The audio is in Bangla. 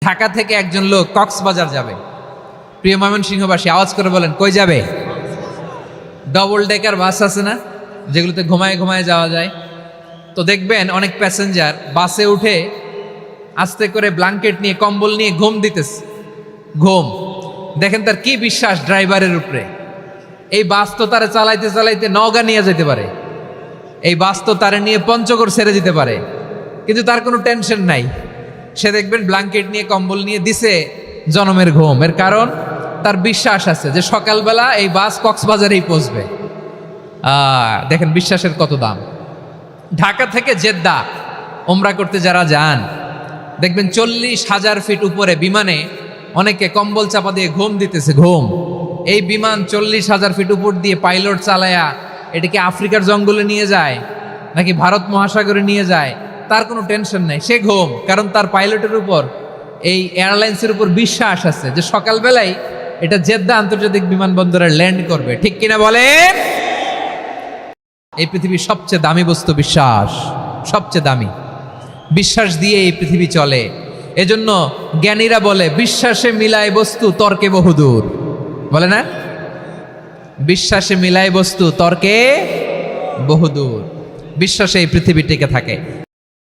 ঢাকা থেকে একজন লোক কক্সবাজার যাবে। প্রিয় ময়মনসিংহবাসী আওয়াজ করে বলেন, কই যাবে? ডবল ডেকার বাস আছে না, যেগুলোতে ঘুমায় ঘুমায় যাওয়া যায়। তো দেখবেন অনেক প্যাসেঞ্জার বাসে উঠে আস্তে করে ব্ল্যাঙ্কেট নিয়ে কম্বল নিয়ে ঘুম দিতেছে। ঘুম দেখেন তার কি বিশ্বাস ড্রাইভারের উপরে। এই বাস তো তারা চালাইতে চালাইতে নওগাঁ নিয়ে যেতে পারে, এই বাস তো তারা নিয়ে পঞ্চগড় ছেড়ে দিতে পারে, কিন্তু তার কোনো টেনশন নাই। সে দেখবেন ব্ল্যাঙ্কেট নিয়ে কম্বল নিয়ে দিছে জনমের ঘুম। এর কারণ তার বিশ্বাস আছে যে সকালবেলা এই বাস কক্সবাজারেই পৌঁছবে। দেখেন বিশ্বাসের কত দাম। ঢাকা থেকে জেদ্দা ওমরা করতে যারা যান দেখবেন 40,000 ফিট উপরে বিমানে অনেকে কম্বল চাপা দিয়ে ঘুম দিতেছে। ঘুম এই বিমান 40,000 ফিট উপর দিয়ে পাইলট চালায়া এটাকে আফ্রিকার জঙ্গলে নিয়ে যায় নাকি ভারত মহাসাগরে নিয়ে যায়, তার কোনো টেনশন নাই। সে ঘুম, কারণ তার পাইলটের উপর, এই এয়ারলাইন্সের উপর বিশ্বাস আছে যে সকালবেলায় এটা জেদ্দা আন্তর্জাতিক বিমানবন্দরে ল্যান্ড করবে। ঠিক কিনা বলেন? এই পৃথিবীর সবচেয়ে দামি বস্তু বিশ্বাস, সবচেয়ে দামি। বিশ্বাস দিয়ে এই পৃথিবী চলে। এজন্য জ্ঞানীরা বলে বিশ্বাসে মিলায় বস্তু তর্কে বহুদূর। বলে না, বিশ্বাসে মিলায় বস্তু তর্কে বহুদূর। বিশ্বাসে এই পৃথিবী টিকে থাকে।